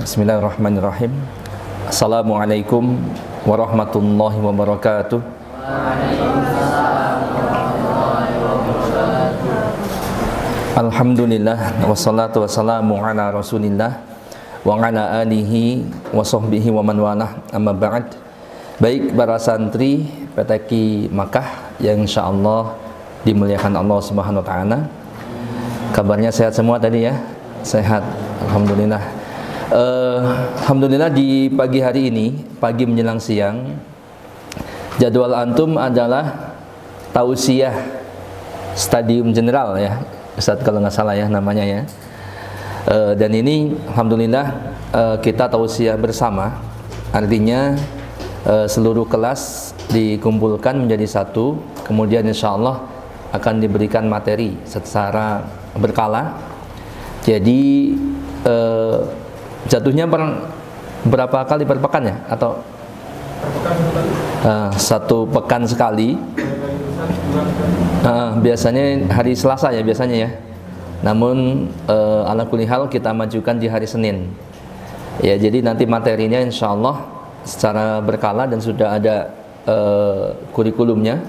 Bismillahirrahmanirrahim. Assalamualaikum warahmatullahi wabarakatuh. Alhamdulillah wassalatu wassalamu ala Rasulillah wa ala alihi wa sahbihi wa man walah, amma ba'd. Baik para santri PTQ Makkah yang insyaallah dimuliakan Allah Subhanahu wa taala. Kabarnya sehat semua tadi ya? Sehat, alhamdulillah. Alhamdulillah di pagi hari ini, pagi menjelang siang, jadwal antum adalah tausiah stadium general ya, Ustaz kalau nggak salah ya namanya ya. Dan ini alhamdulillah kita tausiah bersama, artinya seluruh kelas dikumpulkan menjadi satu, kemudian insya Allah akan diberikan materi secara berkala. Jadi jatuhnya berapa kali per pekan ya? Atau satu pekan sekali? Biasanya hari Selasa ya biasanya ya. Namun ala kulli hal kita majukan di hari Senin. Ya, jadi nanti materinya insya Allah secara berkala dan sudah ada kurikulumnya.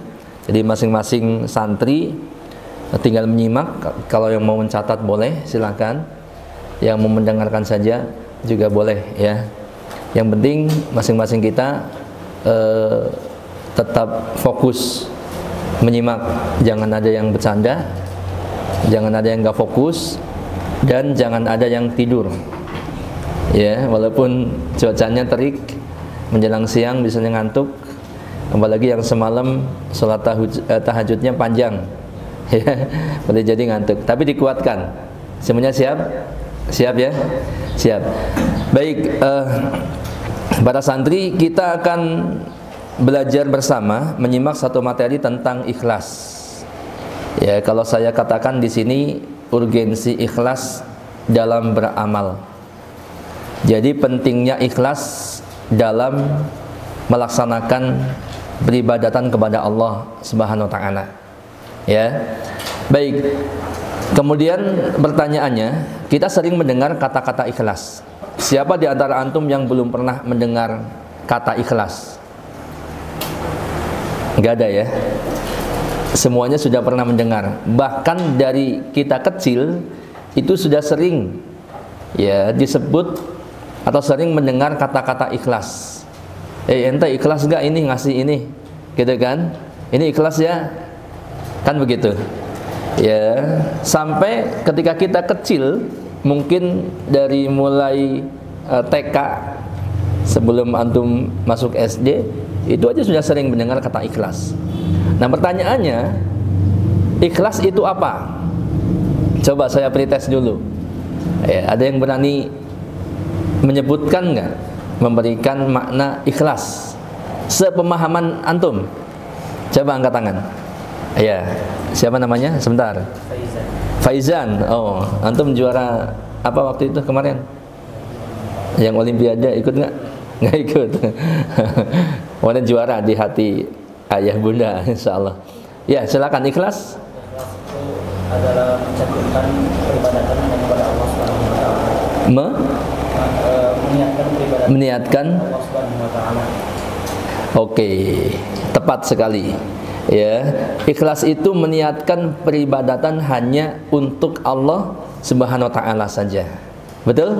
Jadi masing-masing santri tinggal menyimak. Kalau yang mau mencatat boleh, silakan. Yang mau mendengarkan saja juga boleh ya. Yang penting masing-masing kita tetap fokus menyimak, jangan ada yang bercanda, jangan ada yang nggak fokus, dan jangan ada yang tidur. Ya, walaupun cuacanya terik, menjelang siang biasanya ngantuk, apalagi yang semalam sholat tahajudnya panjang, ya, boleh jadi ngantuk. Tapi dikuatkan. Semuanya siap? Siap ya? Siap. Baik, para santri, kita akan belajar bersama menyimak satu materi tentang ikhlas. Ya, kalau saya katakan di sini urgensi ikhlas dalam beramal. Jadi pentingnya ikhlas dalam melaksanakan peribadatan kepada Allah Subhanahu wa taala. Ya. Baik. Kemudian pertanyaannya, kita sering mendengar kata-kata ikhlas. Siapa di antara antum yang belum pernah mendengar kata ikhlas? Enggak ada ya. Semuanya sudah pernah mendengar. Bahkan dari kita kecil itu sudah sering ya disebut atau sering mendengar kata-kata ikhlas. Ente ikhlas enggak ini ngasih ini? Gitu kan? Ini ikhlas ya? Kan begitu. Ya, sampai ketika kita kecil, mungkin dari mulai TK sebelum antum masuk SD, itu aja sudah sering mendengar kata ikhlas. Nah, pertanyaannya, ikhlas itu apa? Coba saya pretest dulu. Ya, ada yang berani menyebutkan nggak, memberikan makna ikhlas sepemahaman antum? Coba angkat tangan. Ya, siapa namanya? Sebentar. Faizan. Oh, antum juara apa waktu itu kemarin? Yang Olimpiade ikut nggak? Nggak ikut. Warna juara di hati ayah bunda, insyaallah. Ya, silakan ikhlas. Ikhlas itu adalah mencantumkan peribadatan kepada Allah Subhanahu wa taala. Meniatkan peribadatan. Meniatkan Allah Subhanahu wa taala. Oke, tepat sekali. Ya, ikhlas itu meniatkan peribadatan hanya untuk Allah Subhanahu wa taala saja. Betul?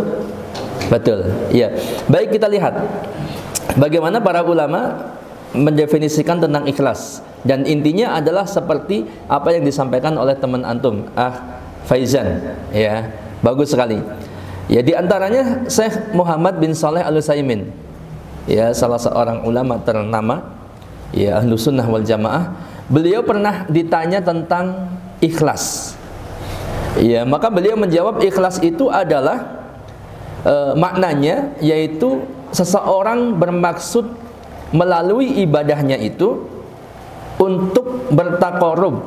Betul. Ya. Baik, kita lihat bagaimana para ulama mendefinisikan tentang ikhlas, dan intinya adalah seperti apa yang disampaikan oleh teman antum, Faizan. Ya, bagus sekali. Ya, di antaranya Syekh Muhammad bin Shalih Al-Utsaimin. Ya, salah seorang ulama ternama ya Ahlus Sunnah wal Jamaah. Beliau pernah ditanya tentang ikhlas. Ya, maka beliau menjawab ikhlas itu adalah maknanya yaitu seseorang bermaksud melalui ibadahnya itu untuk bertaqarrub.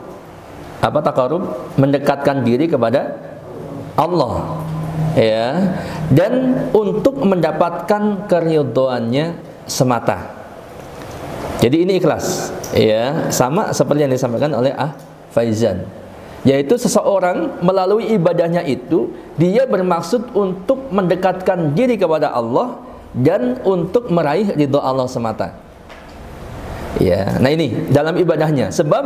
Apa taqarrub? Mendekatkan diri kepada Allah. Ya, dan untuk mendapatkan keridhoannya semata. Jadi ini ikhlas, ya, sama seperti yang disampaikan oleh Faizan. yaitu seseorang melalui ibadahnya itu dia bermaksud untuk mendekatkan diri kepada Allah dan untuk meraih ridho Allah semata. Ya, nah ini dalam ibadahnya. Sebab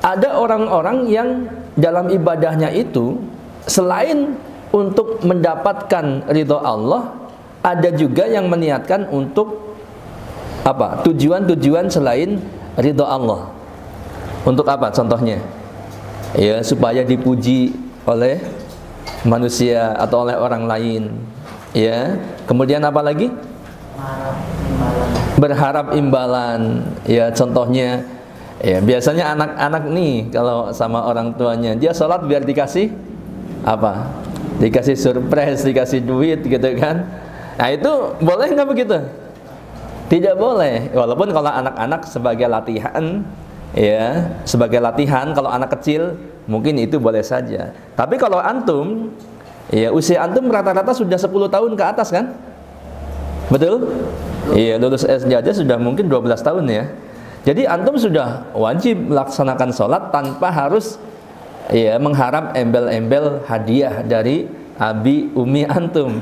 ada orang-orang yang dalam ibadahnya itu selain untuk mendapatkan ridho Allah, ada juga yang meniatkan untuk apa? Tujuan-tujuan selain ridho Allah. Untuk apa contohnya? Ya, supaya dipuji oleh manusia atau oleh orang lain. Ya, kemudian apa lagi? Berharap imbalan. Ya, contohnya ya biasanya anak-anak nih kalau sama orang tuanya, dia sholat biar dikasih apa? Dikasih surprise, dikasih duit gitu kan. Nah itu boleh nggak begitu? Tidak boleh. Walaupun kalau anak-anak sebagai latihan, ya sebagai latihan, kalau anak kecil mungkin itu boleh saja. Tapi kalau antum, ya usia antum rata-rata sudah 10 tahun ke atas kan? Betul? Iya, lulus SD aja sudah mungkin 12 tahun ya. Jadi antum sudah wajib melaksanakan sholat tanpa harus ya mengharap embel-embel hadiah dari abi umi antum.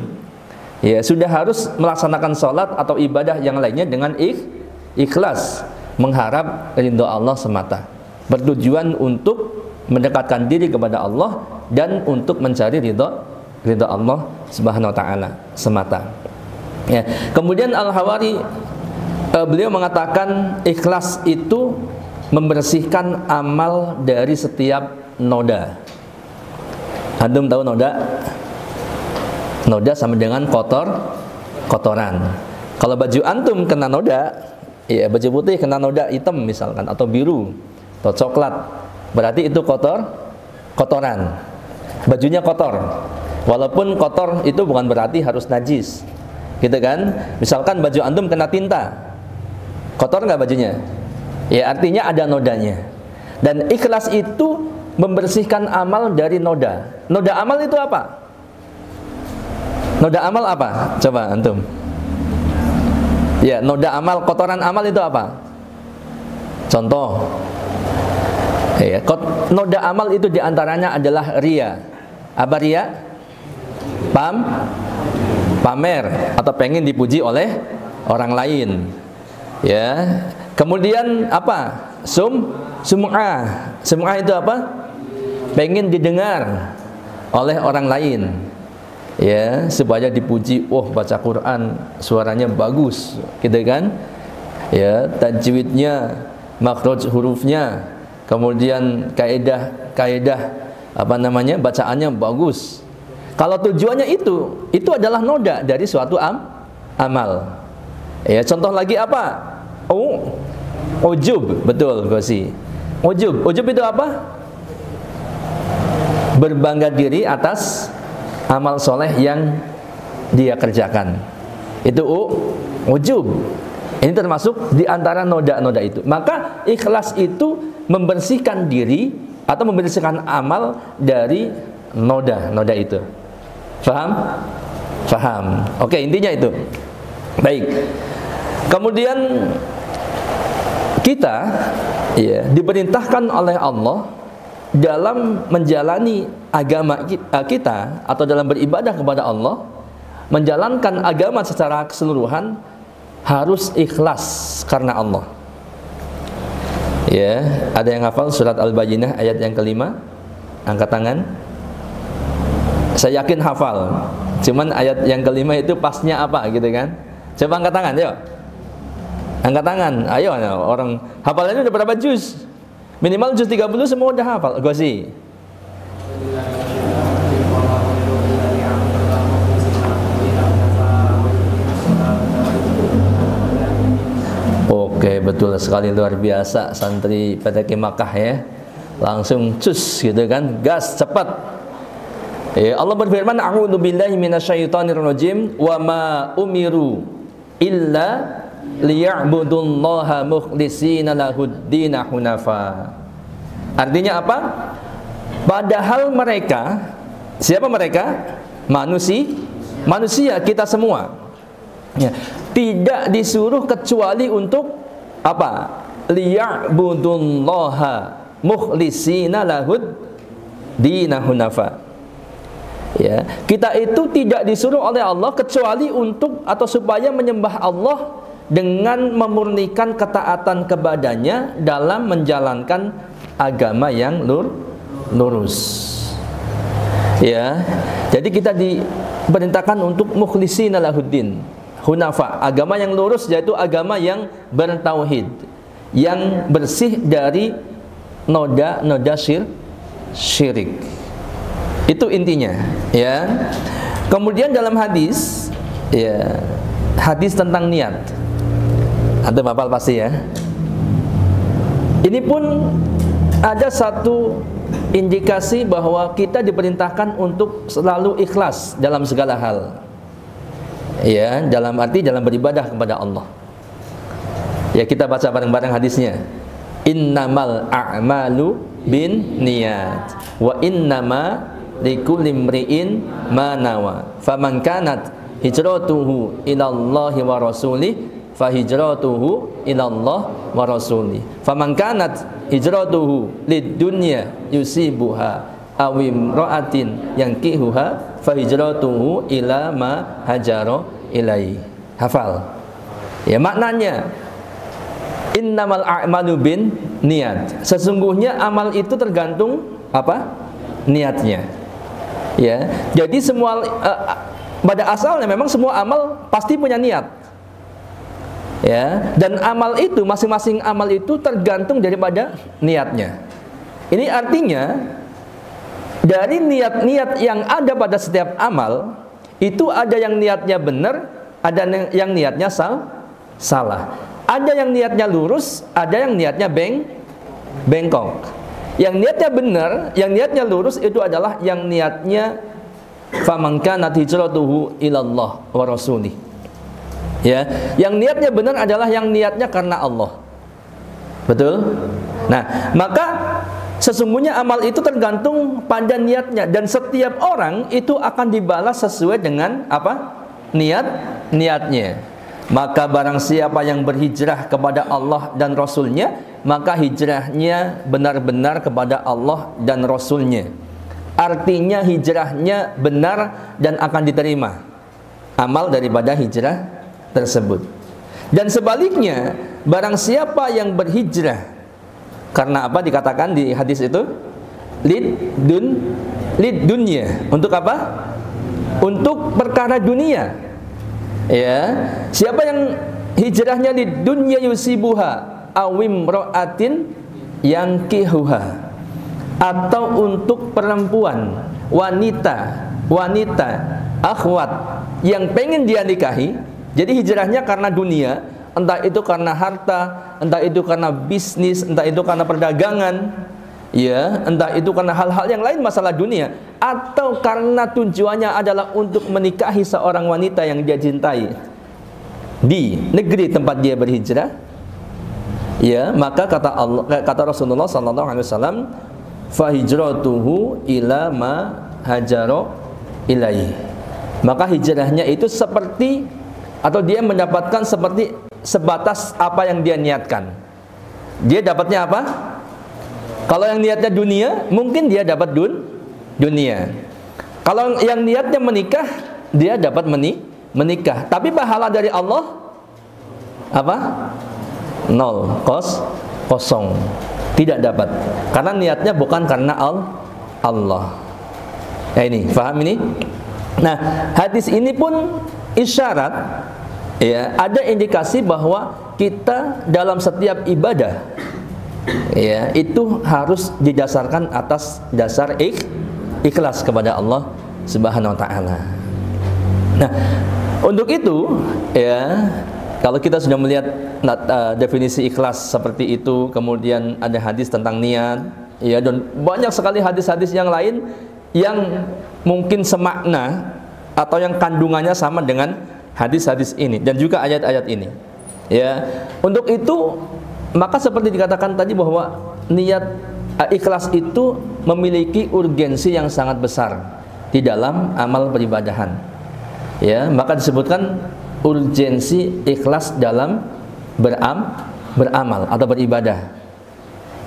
Ya, sudah harus melaksanakan sholat atau ibadah yang lainnya dengan ikhlas, mengharap ridho Allah semata, bertujuan untuk mendekatkan diri kepada Allah dan untuk mencari ridho Allah Subhanahu wa taala semata. Ya. Kemudian Al-Hawari beliau mengatakan ikhlas itu membersihkan amal dari setiap noda. Antum tahu noda? Noda sama dengan kotoran. Kalau baju antum kena noda, ya baju putih kena noda hitam misalkan atau biru atau coklat, berarti itu kotoran. Bajunya kotor. Walaupun kotor itu bukan berarti harus najis. Gitu kan? Misalkan baju antum kena tinta. Kotor nggak bajunya? Ya artinya ada nodanya. Dan ikhlas itu membersihkan amal dari noda. Noda amal itu apa? Noda amal apa? Coba antum. Ya, noda amal, kotoran amal itu apa? Contoh. Ya, noda amal itu diantaranya adalah ria. Apa ria? Pamer atau pengen dipuji oleh orang lain. Ya. Kemudian apa? Sum'ah. Sum'ah itu apa? Pengen didengar oleh orang lain. Ya, supaya dipuji, baca Quran suaranya bagus, gitu kan? Ya, tajwidnya, makhraj hurufnya, kemudian kaidah bacaannya bagus. Kalau tujuannya itu adalah noda dari suatu amal. Ya, contoh lagi apa? Ujub, betul Gosi. Ujub itu apa? Berbangga diri atas amal soleh yang dia kerjakan. Itu ujub. Ini termasuk di antara noda-noda itu. Maka ikhlas itu membersihkan diri atau membersihkan amal dari noda-noda itu. Faham? Faham. Oke, intinya itu. Baik. Kemudian kita ya diperintahkan oleh Allah dalam menjalani agama kita atau dalam beribadah kepada Allah, menjalankan agama secara keseluruhan harus ikhlas karena Allah. Ya, ada yang hafal surat Al-Bayyinah ayat yang kelima? Angkat tangan. Saya yakin hafal. Cuman ayat yang kelima itu pasnya apa gitu kan? Coba angkat tangan, yuk. Angkat tangan. Ayo, orang hafalannya udah berapa juz? Minimal juz 30 semua udah hafal. Gosi. Oke, betul sekali, luar biasa santri PTQ Makkah ya. Langsung cus gitu kan, gas cepat. Ya, Allah berfirman, "A'udzubillahi minasyaitonirrajim wa ma umiru illa liya'budullaha mukhlishina lahud-din hunafa." Artinya apa? Padahal mereka, siapa mereka? Manusia kita semua. Ya, tidak disuruh kecuali untuk apa? Liya'budullaha mukhlishina dina hunafa. Ya, kita itu tidak disuruh oleh Allah kecuali untuk atau supaya menyembah Allah dengan memurnikan ketaatan kepadanya dalam menjalankan agama yang lurus. Ya, jadi kita diperintahkan untuk mukhlishina lahuddin, hunafa, agama yang lurus, yaitu agama yang bertauhid, yang bersih dari noda syirik. Itu intinya, ya. Kemudian dalam hadis, ya, hadis tentang niat. Antum hafal pasti ya. Ini pun ada satu indikasi bahwa kita diperintahkan untuk selalu ikhlas dalam segala hal. Ya, dalam arti dalam beribadah kepada Allah. Ya, kita baca bareng-bareng hadisnya. Innamal a'malu bin niyat wa innama likulli imri'in ma nawa. Faman kanat hijratuhu ilallahi wa rasulih fa hijratuhu ilallah wa rasulih. Faman kanat hijratuhu lidunya yusibuha aw imra'atin yankihuha fa hijratuhu ila ma hajara ilai. Hafal. Ya, maknanya innamal a'malu bin niat. Sesungguhnya amal itu tergantung apa? Niatnya. Ya, jadi semua pada asalnya memang semua amal pasti punya niat. Ya, dan amal itu masing-masing amal itu tergantung daripada niatnya. Ini artinya dari niat-niat yang ada pada setiap amal itu ada yang niatnya benar, ada yang niatnya salah. Ada yang niatnya lurus, ada yang niatnya bengkok. Yang niatnya benar, yang niatnya lurus itu adalah yang niatnya faman kanat hijratuhu ilallah wa rasulih. Ya, yang niatnya benar adalah yang niatnya karena Allah. Betul? Nah, maka sesungguhnya amal itu tergantung pada niatnya, dan setiap orang itu akan dibalas sesuai dengan apa? Niatnya. Maka barang siapa yang berhijrah kepada Allah dan Rasulnya, maka hijrahnya benar-benar kepada Allah dan Rasulnya. Artinya hijrahnya benar dan akan diterima amal daripada hijrah tersebut. Dan sebaliknya, barang siapa yang berhijrah karena apa dikatakan di hadis itu? Lid dunya. Untuk apa? Untuk perkara dunia. Ya, siapa yang hijrahnya di dunia yusibuha awim ro'atin yang kihuha, atau untuk perempuan, wanita akhwat yang pengen dia nikahi. Jadi hijrahnya karena dunia, entah itu karena harta, entah itu karena bisnis, entah itu karena perdagangan, ya, entah itu karena hal-hal yang lain masalah dunia, atau karena tujuannya adalah untuk menikahi seorang wanita yang dia cintai di negeri tempat dia berhijrah, ya, maka kata Rasulullah SAW, fa hijratuhu ila ma hajara ilaihi. Maka hijrahnya itu seperti, atau dia mendapatkan seperti sebatas apa yang dia niatkan. Dia dapatnya apa? Kalau yang niatnya dunia, mungkin dia dapat dunia. Kalau yang niatnya menikah, dia dapat menikah. Tapi pahala dari Allah apa? Nol, kosong. Tidak dapat. Karena niatnya bukan karena Allah. Ya, ini, paham ini? Nah, hadis ini pun isyarat, ya, ada indikasi bahwa kita dalam setiap ibadah, ya, itu harus didasarkan atas dasar ikhlas kepada Allah Subhanahu wa taala. Nah, untuk itu, ya, kalau kita sudah melihat definisi ikhlas seperti itu, kemudian ada hadis tentang niat, ya, dan banyak sekali hadis-hadis yang lain yang mungkin semakna atau yang kandungannya sama dengan hadis-hadis ini dan juga ayat-ayat ini. Ya, untuk itu maka seperti dikatakan tadi bahwa niat ikhlas itu memiliki urgensi yang sangat besar di dalam amal peribadahan. Ya, maka disebutkan urgensi ikhlas dalam beramal atau beribadah.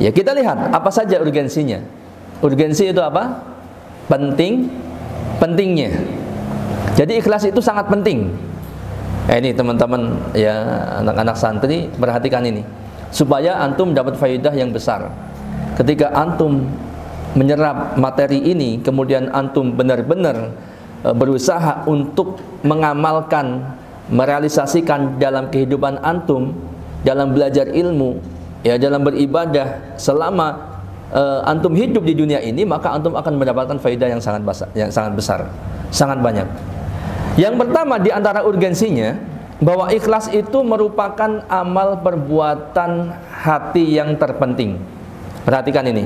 Ya, kita lihat apa saja urgensinya. Urgensi itu apa? Pentingnya. Jadi ikhlas itu sangat penting. Ini teman-teman ya, anak-anak santri, perhatikan ini supaya antum dapat faedah yang besar. Ketika antum menyerap materi ini, kemudian antum benar-benar berusaha untuk mengamalkan, merealisasikan dalam kehidupan antum, dalam belajar ilmu, ya, dalam beribadah selama antum hidup di dunia ini, maka antum akan mendapatkan faedah yang sangat besar, sangat banyak. Yang pertama di antara urgensinya, bahwa ikhlas itu merupakan amal perbuatan hati yang terpenting. Perhatikan ini.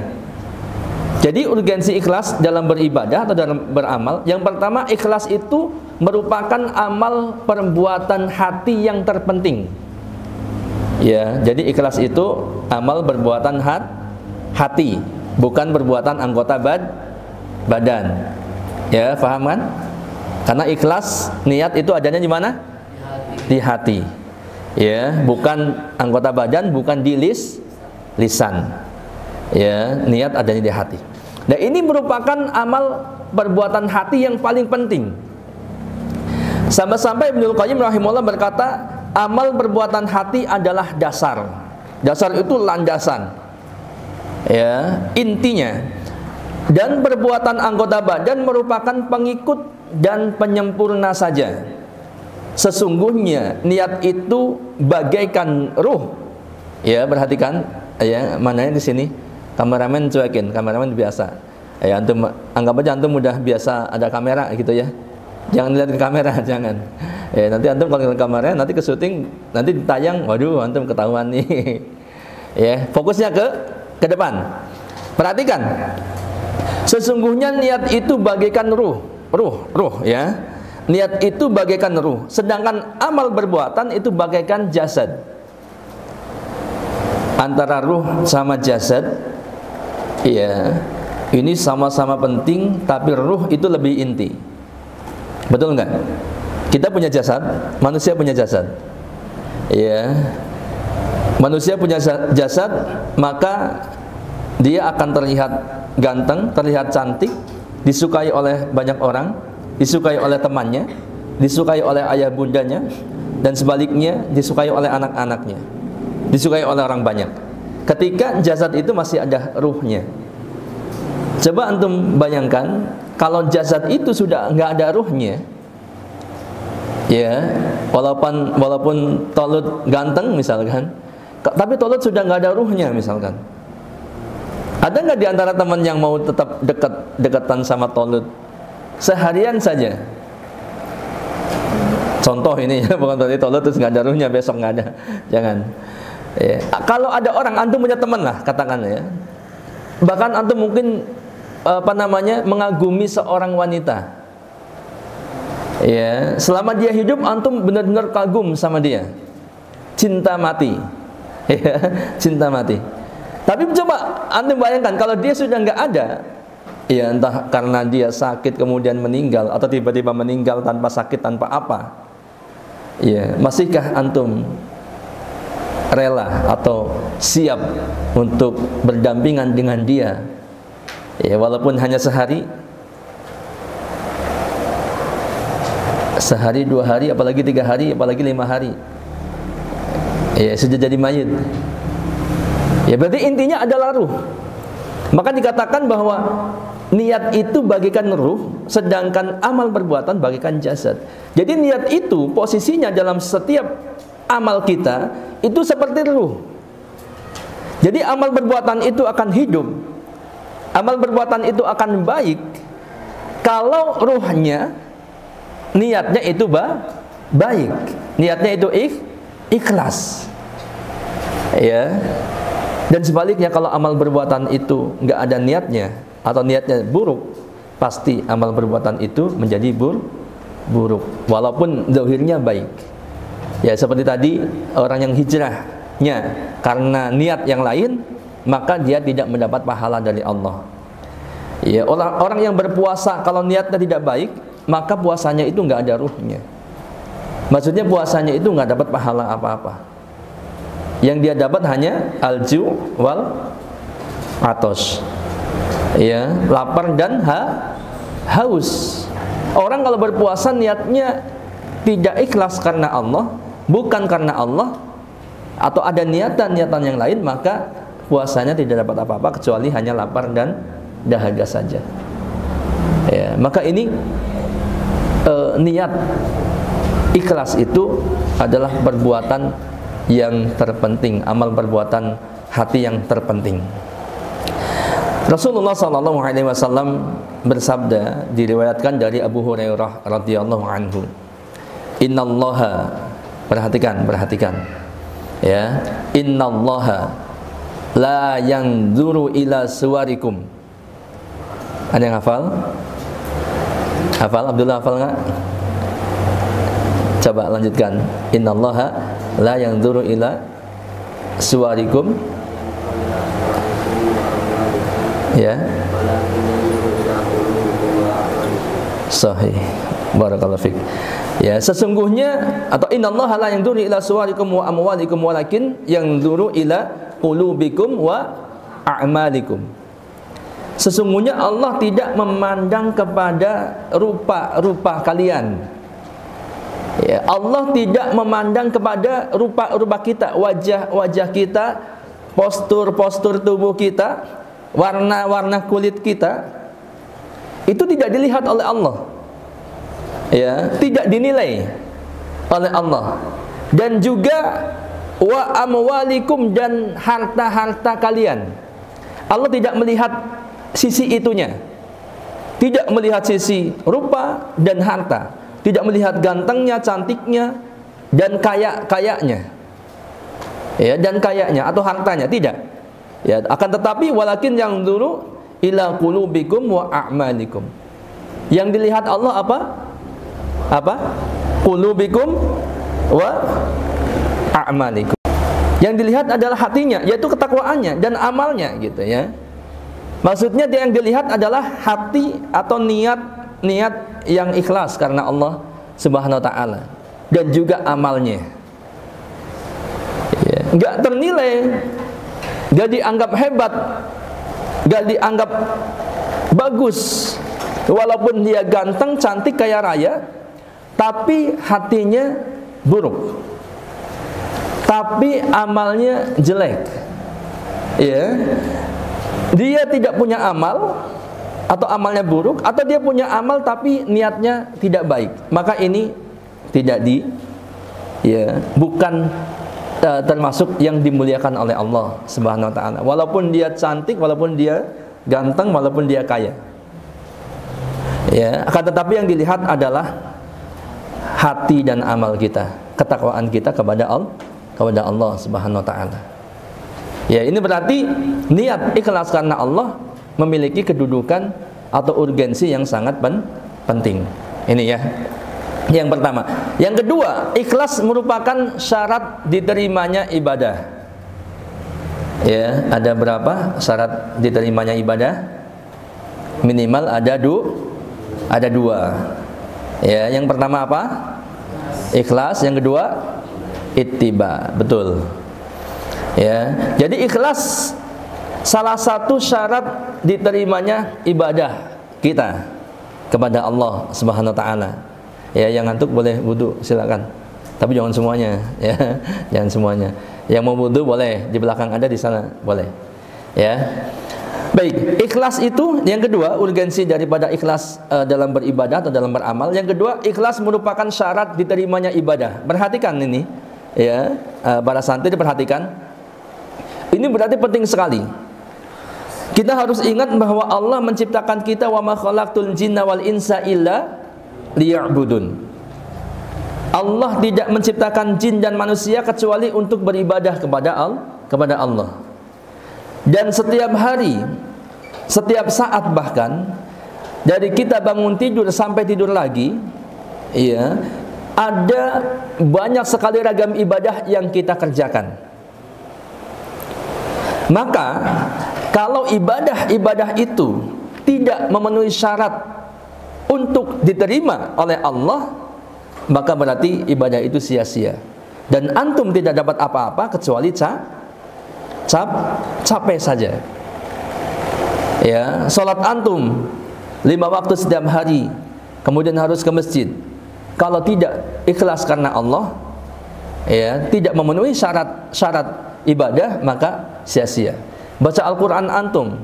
Jadi urgensi ikhlas dalam beribadah atau dalam beramal, yang pertama, ikhlas itu merupakan amal perbuatan hati yang terpenting. Ya, jadi ikhlas itu amal perbuatan hati, bukan perbuatan anggota badan. Ya, paham kan? Karena ikhlas niat itu adanya di mana? Di hati. Ya, bukan anggota badan, bukan di lisan. Ya, niat adanya di hati. Dan ini merupakan amal perbuatan hati yang paling penting. Sampai-sampai Ibnu Qayyim rahimahullah berkata, amal perbuatan hati adalah dasar. Dasar itu landasan. Ya, intinya. Dan perbuatan anggota badan merupakan pengikut dan penyempurna saja. Sesungguhnya niat itu bagaikan ruh. Ya, perhatikan ya, mananya di sini. Kameramen cuekin, kameramen biasa. Ya, antum anggap aja antum udah biasa ada kamera gitu ya. Jangan lihat ke kamera, jangan. Ya, nanti antum kalau ke kamera, nanti ke syuting, nanti ditayang, waduh antum ketahuan nih. Ya, fokusnya ke depan. Perhatikan. Sesungguhnya niat itu bagaikan ruh ya. Niat itu bagaikan ruh, sedangkan amal perbuatan itu bagaikan jasad. Antara ruh sama jasad, ya, ini sama-sama penting, tapi ruh itu lebih inti. Betul nggak? Kita punya jasad, manusia punya jasad. Ya, manusia punya jasad, maka dia akan terlihat ganteng, terlihat cantik, disukai oleh banyak orang, disukai oleh temannya, disukai oleh ayah bundanya, dan sebaliknya disukai oleh anak-anaknya, disukai oleh orang banyak. Ketika jasad itu masih ada ruhnya. Coba antum bayangkan kalau jasad itu sudah nggak ada ruhnya, ya, walaupun Tolut ganteng misalkan, tapi Tolut sudah nggak ada ruhnya misalkan. Ada nggak di antara teman yang mau tetap dekatan sama Tolut seharian saja? Contoh ini ya, bukan berarti Tolut terus nggak ada ruhnya, besok nggak ada, jangan. Ya. Kalau ada orang, antum punya teman lah, katakan ya. Bahkan antum mungkin mengagumi seorang wanita. Ya, selama dia hidup antum benar-benar kagum sama dia. Cinta mati. Ya, cinta mati. Tapi coba antum bayangkan kalau dia sudah nggak ada, ya entah karena dia sakit kemudian meninggal atau tiba-tiba meninggal tanpa sakit, tanpa apa. Ya, masihkah antum rela atau siap untuk berdampingan dengan dia? Ya, walaupun hanya sehari, 2 hari, apalagi 3 hari, apalagi 5 hari. Ya, sudah jadi mayit. Ya, berarti intinya adalah ruh. Maka dikatakan bahwa niat itu bagaikan ruh, sedangkan amal perbuatan bagaikan jasad. Jadi niat itu posisinya dalam setiap amal kita itu seperti ruh. Jadi amal perbuatan itu akan hidup, amal perbuatan itu akan baik kalau ruhnya, niatnya itu baik, niatnya itu ikhlas. Ya. Dan sebaliknya kalau amal perbuatan itu nggak ada niatnya atau niatnya buruk, pasti amal perbuatan itu menjadi buruk walaupun zahirnya baik. Ya, seperti tadi orang yang hijrahnya karena niat yang lain, maka dia tidak mendapat pahala dari Allah. Ya, orang yang berpuasa kalau niatnya tidak baik, maka puasanya itu nggak ada ruhnya. Maksudnya puasanya itu nggak dapat pahala apa-apa. Yang dia dapat hanya alju wal atos. Ya, lapar dan haus. Orang kalau berpuasa niatnya tidak ikhlas karena Allah, bukan karena Allah, atau ada niatan-niatan yang lain, maka puasanya tidak dapat apa-apa kecuali hanya lapar dan dahaga saja. Ya, maka ini niat ikhlas itu adalah perbuatan yang terpenting, amal perbuatan hati yang terpenting. Rasulullah SAW bersabda, diriwayatkan dari Abu Hurairah radhiyallahu anhu, Innallaha, perhatikan, ya, Innallaha la yanzuru ila suwarikum. Ada yang hafal? Hafal? Abdullah hafal nggak? Coba lanjutkan. Innallaha la yanzuru ila suwarikum. Ya, sahih, barakallahu fik. Ya, sesungguhnya atau innallaha la yanzuru ila suwarikum wa amwalikum walakin yanzuru ila qulubikum wa a'malikum. Sesungguhnya Allah tidak memandang kepada rupa-rupa kalian. Ya, Allah tidak memandang kepada rupa-rupa kita, wajah-wajah kita, postur-postur tubuh kita, warna-warna kulit kita. Itu tidak dilihat oleh Allah. Ya, tidak dinilai oleh Allah. Dan juga wa amwalikum, dan harta-harta kalian. Allah tidak melihat sisi itunya. Tidak melihat sisi rupa dan harta. Tidak melihat gantengnya, cantiknya, dan kaya-kayanya. Ya, dan kayanya atau hartanya, tidak. Ya, akan tetapi walakin yang dulu ila qulubikum wa a'malikum. Yang dilihat Allah apa? Apa? Qulubikum wa a'malikum. Yang dilihat adalah hatinya, yaitu ketakwaannya dan amalnya, gitu ya. Maksudnya yang dilihat adalah hati atau niat yang ikhlas karena Allah Subhanahu wa taala, dan juga amalnya. Ya, enggak ternilai, enggak dianggap hebat, enggak dianggap bagus, walaupun dia ganteng, cantik, kaya raya, tapi hatinya buruk, tapi amalnya jelek. Ya, dia tidak punya amal atau amalnya buruk, atau dia punya amal tapi niatnya tidak baik, maka ini tidak bukan termasuk yang dimuliakan oleh Allah Subhanahu wa taala. Walaupun dia cantik, walaupun dia ganteng, walaupun dia kaya. Ya, akan tetapi yang dilihat adalah hati dan amal kita, ketakwaan kita kepada Allah Subhanahu wa taala. Ya, ini berarti niat ikhlas karena Allah memiliki kedudukan atau urgensi yang sangat penting. Ini ya, yang pertama. Yang kedua, ikhlas merupakan syarat diterimanya ibadah. Ya, ada berapa syarat diterimanya ibadah? Minimal ada dua. Ya, yang pertama apa? Ikhlas. Yang kedua, ittiba. Betul. Ya, jadi ikhlas salah satu syarat diterimanya ibadah kita kepada Allah Subhanahu wa taala. Ya, yang ngantuk boleh wudu, silakan. Tapi jangan semuanya, ya. Jangan semuanya. Yang mau wudu boleh, di belakang ada di sana, boleh. Ya. Baik, ikhlas itu yang kedua, urgensi daripada ikhlas dalam beribadah atau dalam beramal. Yang kedua, ikhlas merupakan syarat diterimanya ibadah. Perhatikan ini, ya. Para santri perhatikan. Ini berarti penting sekali. Kita harus ingat bahwa Allah menciptakan kita, wa ma khalaqtul jinna wal insa illa liya'budun. Allah tidak menciptakan jin dan manusia kecuali untuk beribadah kepada Allah. Dan setiap hari, setiap saat, bahkan dari kita bangun tidur sampai tidur lagi, ya, ada banyak sekali ragam ibadah yang kita kerjakan. Maka kalau ibadah itu tidak memenuhi syarat untuk diterima oleh Allah, maka berarti ibadah itu sia-sia. Dan antum tidak dapat apa-apa kecuali capek saja. Ya, salat antum 5 waktu setiap hari, kemudian harus ke masjid. Kalau tidak ikhlas karena Allah, ya, tidak memenuhi syarat ibadah, maka sia-sia. Baca Al-Quran antum,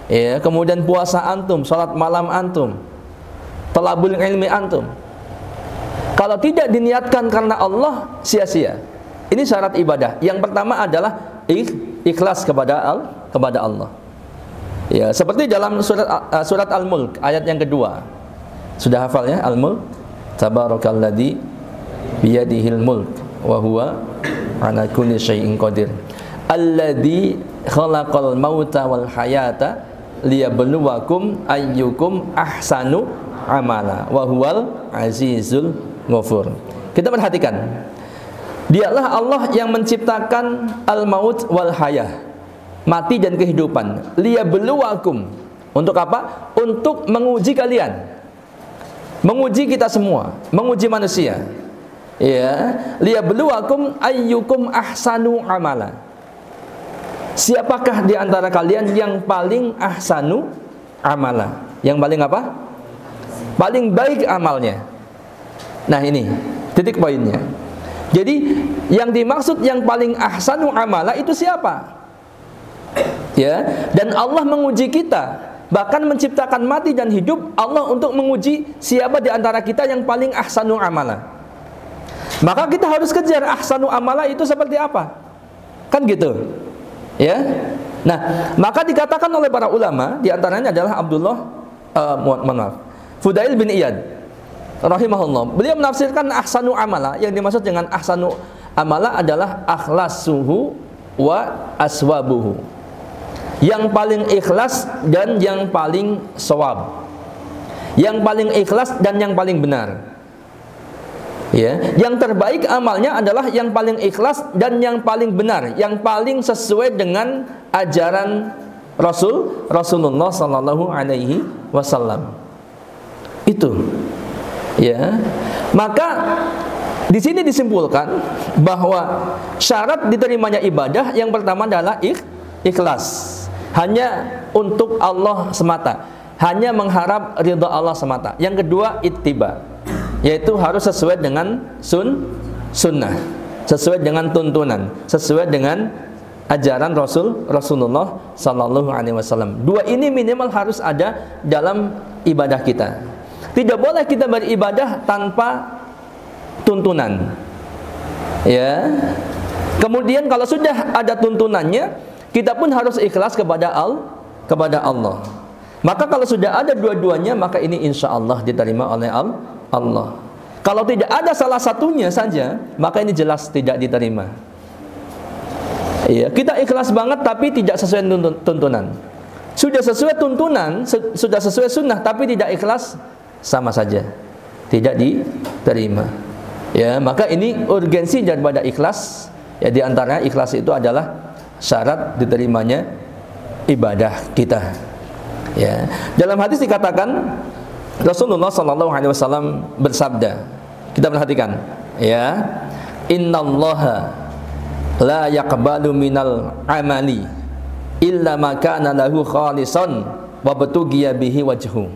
ya, kemudian puasa antum, salat malam antum, talabul ilmi antum, kalau tidak diniatkan karena Allah, sia-sia. Ini syarat ibadah. Yang pertama adalah ikhlas kepada Allah. Ya, seperti dalam surat Al-Mulk ayat yang kedua. Sudah hafal ya Al-Mulk? Tabarakalladzi biyadihil mulk wa huwa ala kulli syai'in qadir. Alladzi khalaqal mauta wal hayata liyabluwakum ayyukum ahsanu amala wa huwal azizul ghafur. Kita perhatikan. Dialah Allah yang menciptakan al-maut wal hayah, mati dan kehidupan. Liyabluwakum. Untuk apa? Untuk menguji kalian. Menguji kita semua, menguji manusia. Ya, liyabluwakum ayyukum ahsanu amala. Siapakah di antara kalian yang paling ahsanu amala? Yang paling apa? Paling baik amalnya. Nah, ini titik poinnya. Jadi yang dimaksud yang paling ahsanu amala itu siapa? Ya, dan Allah menguji kita. Bahkan menciptakan mati dan hidup Allah untuk menguji siapa di antara kita yang paling ahsanu amala. Maka kita harus kejar ahsanu amala itu seperti apa? Kan gitu. Ya. Nah, maka dikatakan oleh para ulama, di antaranya adalah Fudail bin Iyad rahimahullah. Beliau menafsirkan ahsanu amala, yang dimaksud dengan ahsanu amala adalah akhlasuhu wa aswabuhu. Yang paling ikhlas dan yang paling shawab. Yang paling ikhlas dan yang paling benar. Ya, yang terbaik amalnya adalah yang paling ikhlas dan yang paling benar, yang paling sesuai dengan ajaran Rasulullah sallallahu alaihi wasallam. Itu. Ya. Maka di sini disimpulkan bahwa syarat diterimanya ibadah yang pertama adalah ikhlas. Hanya untuk Allah semata, hanya mengharap ridha Allah semata. Yang kedua ittiba, yaitu harus sesuai dengan sunnah, sesuai dengan tuntunan, sesuai dengan ajaran Rasulullah sallallahu alaihi wasallam. Dua ini minimal harus ada dalam ibadah kita. Tidak boleh kita beribadah tanpa tuntunan. Ya. Kemudian kalau sudah ada tuntunannya, kita pun harus ikhlas kepada Allah. Maka kalau sudah ada dua-duanya, maka ini insya Allah diterima oleh Allah. Kalau tidak ada salah satunya saja, maka ini jelas tidak diterima. Iya, kita ikhlas banget tapi tidak sesuai tuntunan. Sudah sesuai tuntunan, sudah sesuai sunnah tapi tidak ikhlas, sama saja tidak diterima. Ya, maka ini urgensi daripada ikhlas. Ya, di antaranya ikhlas itu adalah syarat diterimanya ibadah kita. Ya, dalam hadis dikatakan Rasulullah sallallahu alaihi wasallam bersabda. Kita perhatikan, ya. Innallaha la yaqbalu minal amali illa ma kana lahu khalisan wa batughiya bihi wajhu.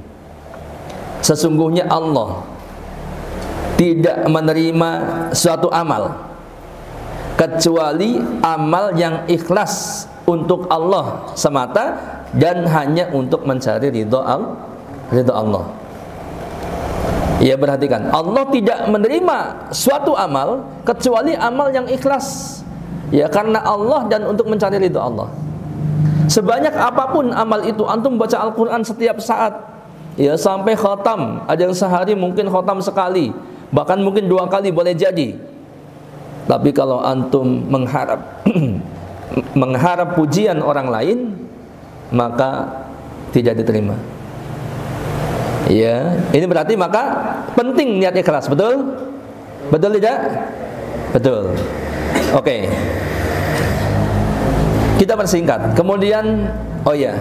Sesungguhnya Allah tidak menerima suatu amal kecuali amal yang ikhlas untuk Allah semata dan hanya untuk mencari ridha Allah. Ya, perhatikan, Allah tidak menerima suatu amal kecuali amal yang ikhlas. Ya, karena Allah dan untuk mencari ridha Allah. Sebanyak apapun amal itu, antum baca Al-Quran setiap saat, ya, sampai khatam. Ada yang sehari mungkin khatam sekali, bahkan mungkin 2 kali boleh jadi. Tapi kalau antum mengharap pujian orang lain, maka tidak diterima. Ya, ini berarti maka penting niat ikhlas, betul? Betul tidak? Betul. Oke. Kita persingkat. Kemudian, oh ya,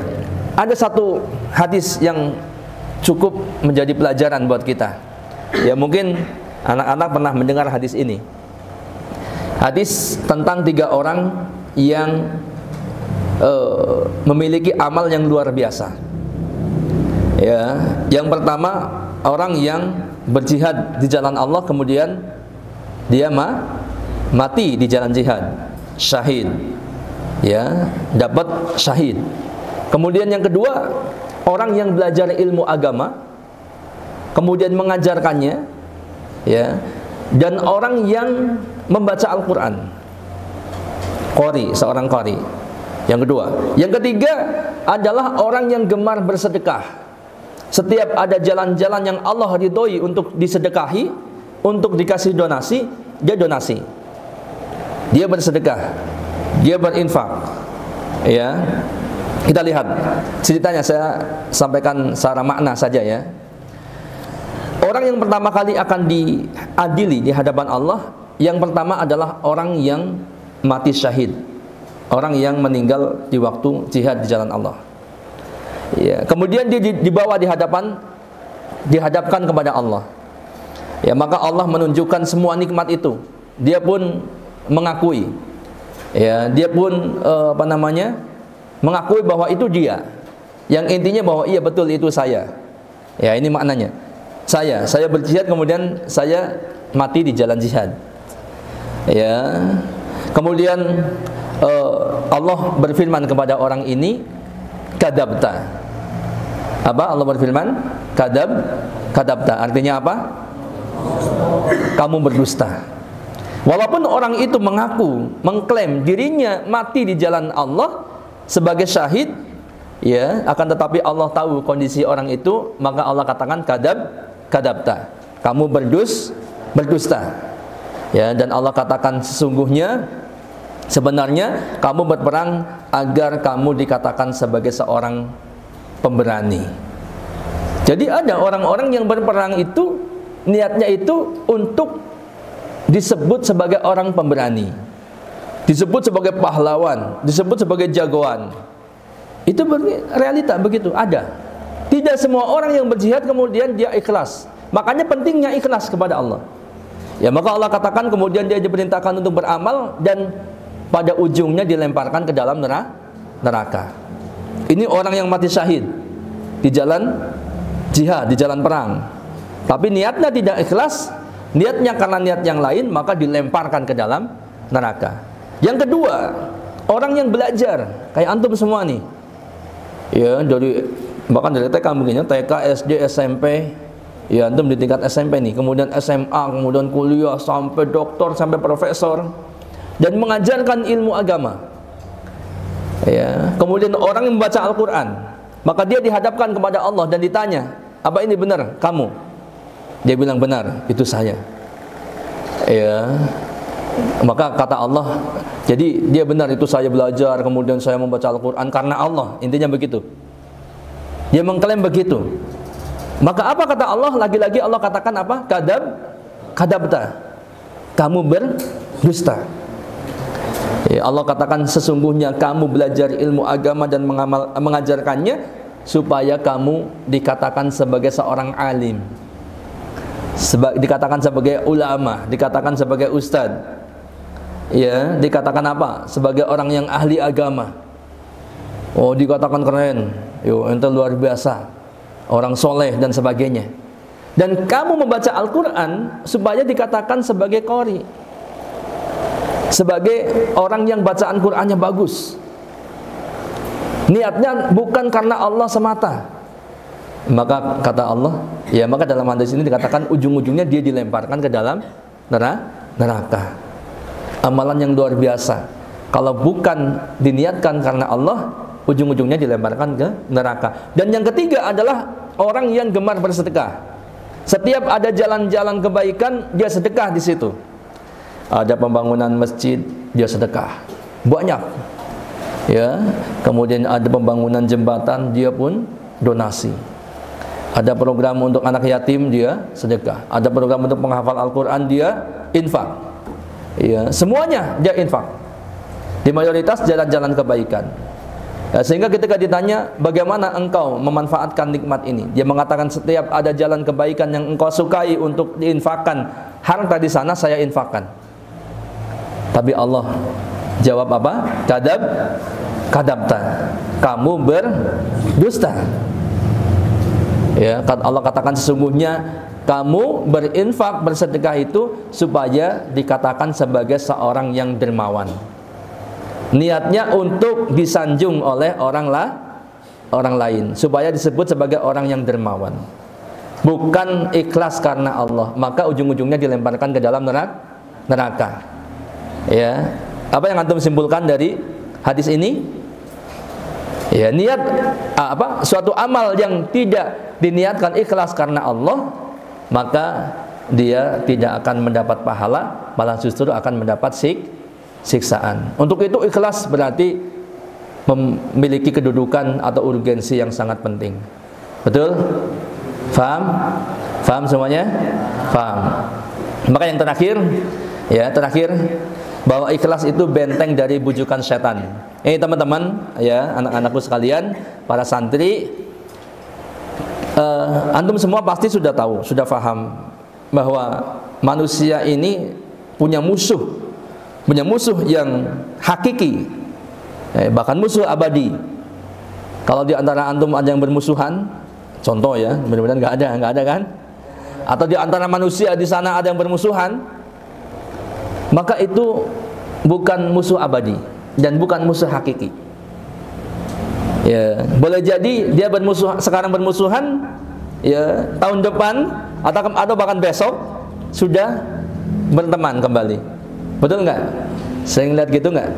ada satu hadis yang cukup menjadi pelajaran buat kita. Ya, mungkin anak-anak pernah mendengar hadis ini. Hadis tentang 3 orang yang memiliki amal yang luar biasa. Ya, yang pertama orang yang berjihad di jalan Allah kemudian dia mati di jalan jihad, syahid. Ya, dapat syahid. Kemudian yang kedua, orang yang belajar ilmu agama kemudian mengajarkannya, ya, dan orang yang membaca Al-Qur'an. Qari, seorang qari. Yang kedua, yang ketiga adalah orang yang gemar bersedekah. Setiap ada jalan-jalan yang Allah ridhoi untuk disedekahi, untuk dikasih donasi, dia donasi. Dia bersedekah, dia berinfak. Ya. Kita lihat ceritanya, saya sampaikan secara makna saja ya. Orang yang pertama kali akan diadili di hadapan Allah, yang pertama adalah orang yang mati syahid. Orang yang meninggal di waktu jihad di jalan Allah. Ya, kemudian dia dibawa dihadapkan kepada Allah. Ya, maka Allah menunjukkan semua nikmat itu. Dia pun mengakui. Ya, dia pun mengakui bahwa itu dia. Yang intinya bahwa iya betul itu saya. Ya, ini maknanya. Saya berjihad kemudian saya mati di jalan jihad. Ya. Kemudian Allah berfirman kepada orang ini, kadabta. Apa Allah berfirman? Kadabta. Artinya apa? Kamu berdusta. Walaupun orang itu mengaku, mengklaim dirinya mati di jalan Allah sebagai syahid, ya, akan tetapi Allah tahu kondisi orang itu, maka Allah katakan kadabta. Kamu berdusta. Ya, dan Allah katakan sesungguhnya sebenarnya kamu berperang agar kamu dikatakan sebagai seorang pemberani. Jadi ada orang-orang yang berperang itu niatnya itu untuk disebut sebagai orang pemberani, disebut sebagai pahlawan, disebut sebagai jagoan. Itu realita begitu, ada. Tidak semua orang yang berjihad kemudian dia ikhlas. Makanya pentingnya ikhlas kepada Allah. Ya, maka Allah katakan kemudian dia diperintahkan untuk beramal dan pada ujungnya dilemparkan ke dalam neraka. Ini orang yang mati syahid di jalan jihad, di jalan perang. Tapi niatnya tidak ikhlas, niatnya karena niat yang lain, maka dilemparkan ke dalam neraka. Yang kedua, orang yang belajar kayak antum semua nih. Ya, bahkan dari TK mungkin, TK, SD, SMP. Ya, antum di tingkat SMP nih, kemudian SMA, kemudian kuliah sampai doktor, sampai profesor, dan mengajarkan ilmu agama. Ya, kemudian orang yang membaca Al-Quran, maka dia dihadapkan kepada Allah dan ditanya, apa ini benar kamu? Dia bilang benar, itu saya. Ya, maka kata Allah, jadi dia benar itu saya belajar, kemudian saya membaca Al-Quran karena Allah, intinya begitu. Dia mengklaim begitu. Maka apa kata Allah? Lagi-lagi Allah katakan apa? Kadabta. Kamu berdusta. Ya, Allah katakan sesungguhnya kamu belajar ilmu agama dan mengajarkannya supaya kamu dikatakan sebagai seorang alim, dikatakan sebagai ulama, dikatakan sebagai ustad, ya, dikatakan apa? Sebagai orang yang ahli agama. Oh, dikatakan keren, yo, ente luar biasa, orang soleh dan sebagainya. Dan kamu membaca Al-Quran supaya dikatakan sebagai qari, sebagai orang yang bacaan Qur'annya bagus. Niatnya bukan karena Allah semata. Maka kata Allah, ya, maka dalam hadis ini dikatakan ujung-ujungnya dia dilemparkan ke dalam neraka. Amalan yang luar biasa. Kalau bukan diniatkan karena Allah, ujung-ujungnya dilemparkan ke neraka. Dan yang ketiga adalah orang yang gemar bersedekah. Setiap ada jalan-jalan kebaikan, dia sedekah di situ. Ada pembangunan masjid, dia sedekah banyak, ya. Kemudian ada pembangunan jembatan, dia pun donasi. Ada program untuk anak yatim, dia sedekah. Ada program untuk penghafal Al-Quran, dia infak. Ya, semuanya dia infak. Di mayoritas jalan-jalan kebaikan. Ya, sehingga ketika ditanya bagaimana engkau memanfaatkan nikmat ini, dia mengatakan setiap ada jalan kebaikan yang engkau sukai untuk diinfakkan, harta di sana saya infakkan. Tapi Allah jawab apa? Kadabta. Kamu berdusta. Ya, Allah katakan sesungguhnya kamu berinfak, bersedekah itu supaya dikatakan sebagai seorang yang dermawan. Niatnya untuk disanjung oleh orang lain, supaya disebut sebagai orang yang dermawan. Bukan ikhlas karena Allah, maka ujung-ujungnya dilemparkan ke dalam neraka. Ya, apa yang antum simpulkan dari hadis ini? Ya, niat suatu amal yang tidak diniatkan ikhlas karena Allah, maka dia tidak akan mendapat pahala, malah justru akan mendapat siksaan. Untuk itu ikhlas berarti memiliki kedudukan atau urgensi yang sangat penting. Betul? Faham? Faham semuanya? Faham. Maka yang terakhir bahwa ikhlas itu benteng dari bujukan setan. Ini teman-teman, ya, anak-anakku sekalian, para santri, antum semua pasti sudah tahu, sudah paham bahwa manusia ini punya musuh yang hakiki, bahkan musuh abadi. Kalau di antara antum ada yang bermusuhan, contoh ya, mudah-mudahan nggak ada kan? Atau di antara manusia di sana ada yang bermusuhan, maka itu bukan musuh abadi dan bukan musuh hakiki. Ya, boleh jadi dia sekarang bermusuhan, ya, tahun depan atau bahkan besok sudah berteman kembali. Betul nggak? Sering lihat gitu nggak?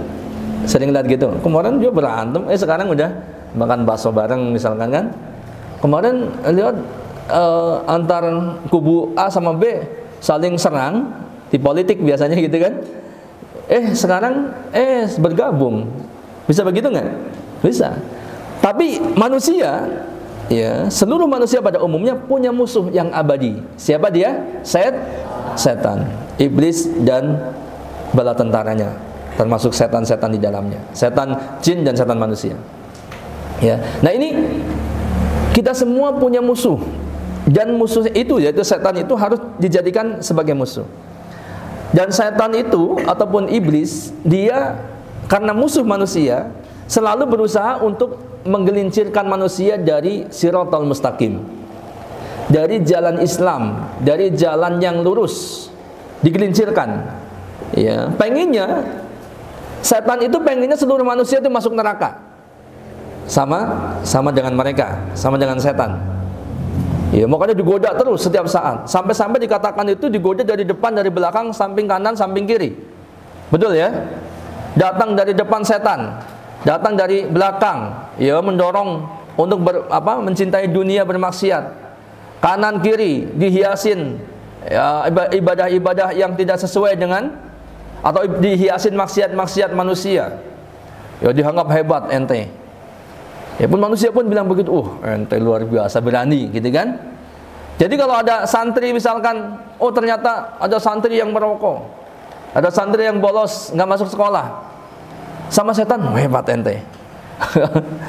Sering lihat gitu. Kemarin dia berantem, sekarang udah makan bakso bareng misalkan kan? Kemarin lihat antar kubu A sama B saling serang di politik biasanya gitu kan? Sekarang bergabung. Bisa begitu nggak? Bisa. Tapi manusia, ya, seluruh manusia pada umumnya punya musuh yang abadi. Siapa dia? Setan, iblis dan bala tentaranya, termasuk setan-setan di dalamnya, setan jin dan setan manusia. Ya. Nah, ini kita semua punya musuh, dan musuh itu, yaitu setan itu, harus dijadikan sebagai musuh. Dan setan itu ataupun iblis, dia karena musuh manusia selalu berusaha untuk menggelincirkan manusia dari siratal mustaqim, dari jalan Islam, dari jalan yang lurus, digelincirkan. Ya, setan itu pengennya seluruh manusia itu masuk neraka, sama dengan mereka, sama dengan setan. Ya, makanya digoda terus setiap saat, sampai dikatakan itu digoda dari depan, dari belakang, samping kanan, samping kiri. Betul ya? Datang dari depan setan, datang dari belakang, ya, mendorong untuk mencintai dunia, bermaksiat. Kanan kiri dihiasin, ya, ibadah-ibadah yang tidak sesuai dengan, atau dihiasin maksiat-maksiat manusia. Ya, dianggap hebat ente. Ya pun manusia pun bilang begitu, ente luar biasa berani, gitu kan? Jadi kalau ada santri misalkan, ternyata ada santri yang merokok, ada santri yang bolos, nggak masuk sekolah, sama setan, hebat ente,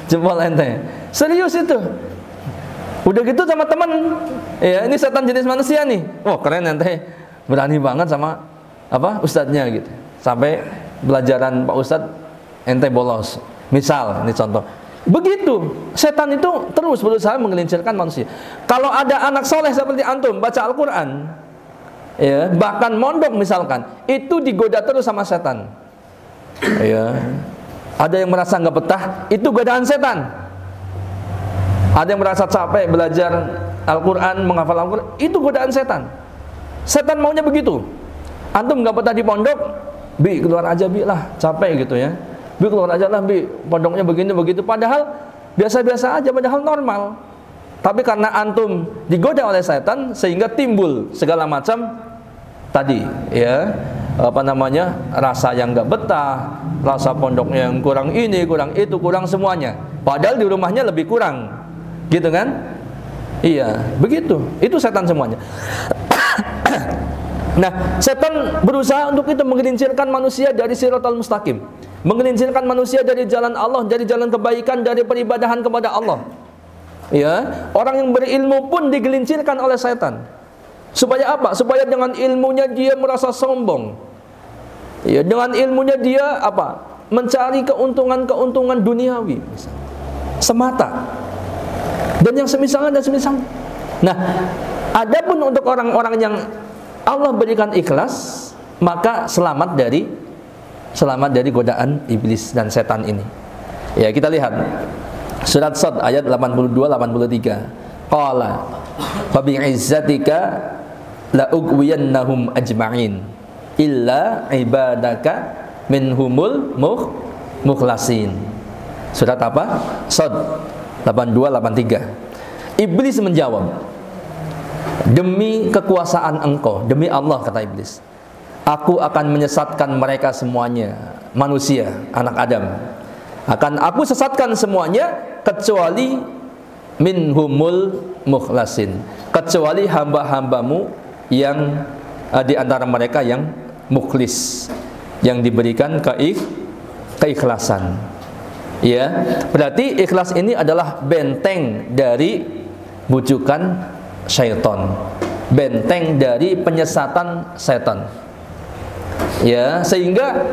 jempol ente, serius itu. Udah gitu sama teman, ya, ini setan jenis manusia nih, keren ente, berani banget sama ustadznya gitu, sampai pelajaran Pak Ustadz ente bolos, misal, ini contoh. Begitu, setan itu terus berusaha menggelincirkan manusia. Kalau ada anak soleh seperti antum baca Al-Quran, ya, bahkan mondok misalkan, itu digoda terus sama setan. Ya, ada yang merasa nggak betah, itu godaan setan. Ada yang merasa capek belajar Al-Quran, menghafal Al-Quran, itu godaan setan. Setan maunya begitu. Antum nggak betah di pondok, keluar aja lah, capek gitu ya. Keluar aja lah, pondoknya begini begitu. Padahal biasa-biasa aja, padahal normal. Tapi karena antum digoda oleh setan, sehingga timbul segala macam tadi, ya, rasa yang nggak betah, rasa pondoknya yang kurang ini, kurang itu, kurang semuanya. Padahal di rumahnya lebih kurang, gitu kan? Iya, begitu. Itu setan semuanya. Nah, setan berusaha untuk itu menggelincirkan manusia dari siratal mustaqim, menggelincirkan manusia dari jalan Allah, dari jalan kebaikan, dari peribadahan kepada Allah. Ya, orang yang berilmu pun digelincirkan oleh setan. Supaya apa? Supaya dengan ilmunya dia merasa sombong. Ya, dengan ilmunya dia mencari keuntungan-keuntungan duniawi semata. Dan yang semisalnya dan semisalnya. Nah, adapun untuk orang-orang yang Allah berikan ikhlas, maka selamat dari godaan iblis dan setan ini. Ya, kita lihat surat Sad ayat 82-83. Qala fa bi'izzatika la ugwiyannahum ajma'in illa ibadaka minhumul mukhlasin. Surat apa? Sad 82-83. Iblis menjawab, demi kekuasaan engkau, demi Allah, kata iblis, aku akan menyesatkan mereka semuanya, manusia, anak Adam. Akan aku sesatkan semuanya kecuali minhumul mukhlasin, kecuali hamba-hambamu yang di antara mereka yang mukhlis, yang diberikan keikhlasan. Ya, berarti ikhlas ini adalah benteng dari bujukan syaitan, benteng dari penyesatan setan. Ya, sehingga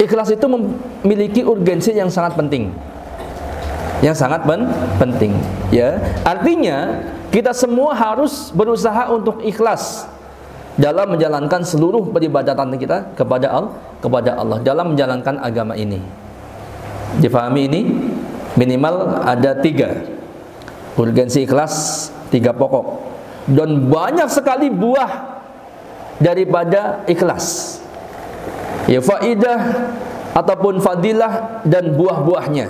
ikhlas itu memiliki urgensi yang sangat penting, penting. Ya, artinya kita semua harus berusaha untuk ikhlas dalam menjalankan seluruh peribadatan kita kepada Allah dalam menjalankan agama ini. Difahami ini? Minimal ada 3 urgensi ikhlas, 3 pokok, dan banyak sekali buah daripada ikhlas. Ya, faidah ataupun fadilah dan buah-buahnya.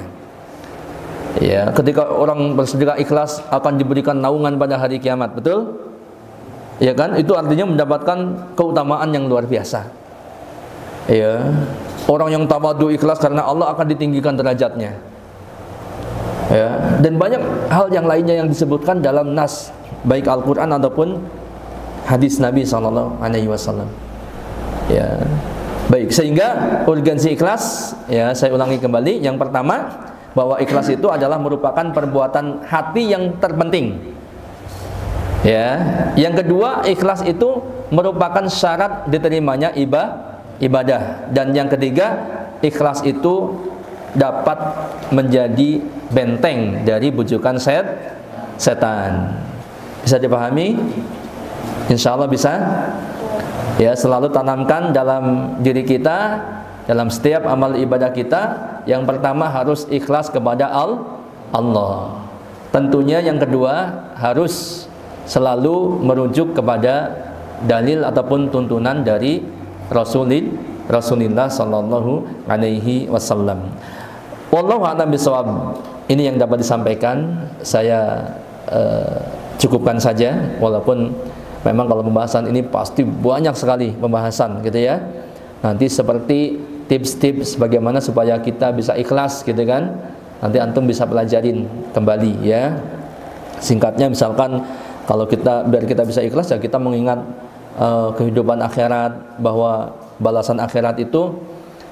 Ya, ketika orang bersedekah ikhlas akan diberikan naungan pada hari kiamat, betul? Ya kan? Itu artinya mendapatkan keutamaan yang luar biasa. Ya, orang yang tawadhu ikhlas karena Allah akan ditinggikan derajatnya. Ya, dan banyak hal yang lainnya yang disebutkan dalam nas, baik Al-Qur'an ataupun hadis Nabi SAW. Ya. Baik, sehingga urgensi ikhlas, ya, saya ulangi kembali. Yang pertama, bahwa ikhlas itu adalah merupakan perbuatan hati yang terpenting. Ya. Yang kedua, ikhlas itu merupakan syarat diterimanya ibadah. Dan yang ketiga, ikhlas itu dapat menjadi benteng dari bujukan setan. Bisa dipahami? Insya Allah bisa. Ya, selalu tanamkan dalam diri kita, dalam setiap amal ibadah kita, yang pertama harus ikhlas kepada Allah. Tentunya yang kedua harus selalu merujuk kepada dalil ataupun tuntunan dari Rasulullah sallallahu alaihi wasallam. Wallahu a'lam bishawab. Ini yang dapat disampaikan. Saya cukupkan saja, walaupun memang kalau pembahasan ini pasti banyak sekali pembahasan, gitu ya. Nanti seperti tips-tips bagaimana supaya kita bisa ikhlas, gitu kan. Nanti antum bisa pelajarin kembali, ya. Singkatnya misalkan kalau biar kita bisa ikhlas, ya kita mengingat kehidupan akhirat, bahwa balasan akhirat itu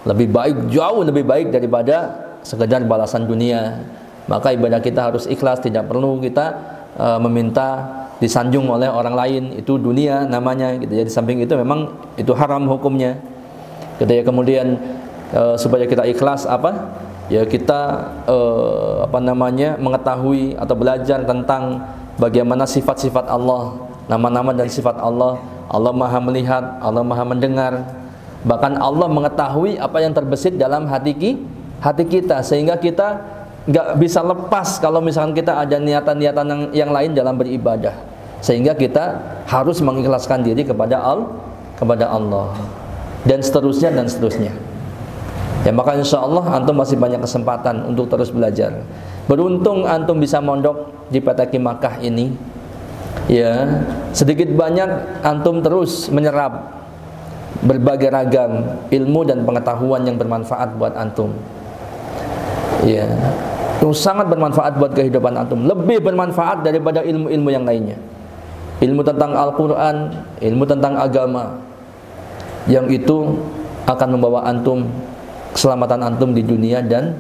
lebih baik, jauh lebih baik daripada sekedar balasan dunia. Maka ibadah kita harus ikhlas, tidak perlu kita meminta disanjung oleh orang lain, itu dunia namanya, gitu ya. Di samping itu memang itu haram hukumnya, gitu ya. Kemudian supaya kita ikhlas ya kita mengetahui atau belajar tentang bagaimana sifat-sifat Allah, nama-nama dan sifat Allah. Allah Maha melihat, Allah Maha mendengar, bahkan Allah mengetahui apa yang terbesit dalam hati kita, sehingga kita nggak bisa lepas kalau misalkan kita ada niatan-niatan yang lain dalam beribadah, sehingga kita harus mengikhlaskan diri kepada Allah, dan seterusnya. Ya, maka insya Allah antum masih banyak kesempatan untuk terus belajar. Beruntung antum bisa mondok di PTQ Makkah ini. Ya, sedikit banyak antum terus menyerap berbagai ragam ilmu dan pengetahuan yang bermanfaat buat antum. Ya, itu sangat bermanfaat buat kehidupan antum, lebih bermanfaat daripada ilmu-ilmu yang lainnya. Ilmu tentang Al-Quran, ilmu tentang agama, yang itu akan membawa antum, keselamatan antum di dunia, dan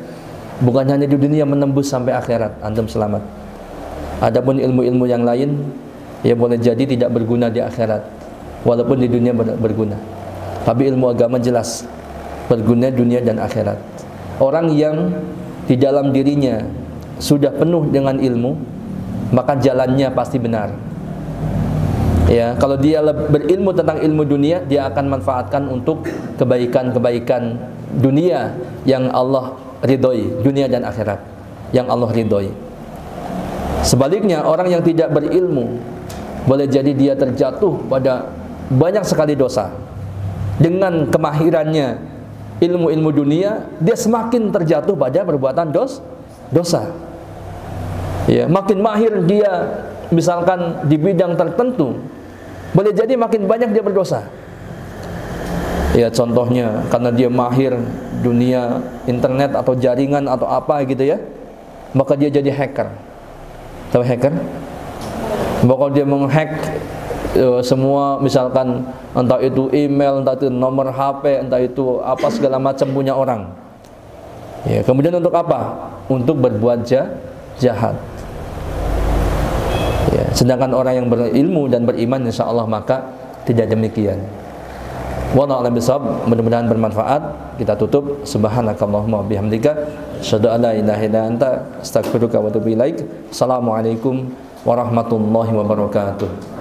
bukan hanya di dunia, menembus sampai akhirat antum selamat. Adapun ilmu-ilmu yang lain, ya boleh jadi tidak berguna di akhirat, walaupun di dunia berguna. Tapi ilmu agama jelas berguna dunia dan akhirat. Orang yang di dalam dirinya sudah penuh dengan ilmu, maka jalannya pasti benar. Ya, kalau dia berilmu tentang ilmu dunia, dia akan manfaatkan untuk kebaikan-kebaikan dunia yang Allah ridhoi, dunia dan akhirat yang Allah ridhoi. Sebaliknya, orang yang tidak berilmu, boleh jadi dia terjatuh pada banyak sekali dosa. Dengan kemahirannya ilmu-ilmu dunia, dia semakin terjatuh pada perbuatan dosa. Ya, makin mahir dia misalkan di bidang tertentu, boleh jadi makin banyak dia berdosa. Ya, contohnya karena dia mahir dunia internet atau jaringan atau apa gitu ya, maka dia jadi hacker. Tahu hacker? Bahkan dia menghack semua, misalkan entah itu email, entah itu nomor HP, entah itu apa segala macam punya orang. Ya, kemudian untuk apa? Untuk berbuat jahat. Ya, sedangkan orang yang berilmu dan beriman insya Allah maka tidak demikian. Wallahu a'lam bishawab. Mudah-mudahan bermanfaat. Kita tutup. Subhanakallahumma bihamdika asyhadu an la ilaha illa anta astaghfiruka wa atubu ilaik. Assalamualaikum warahmatullahi wabarakatuh.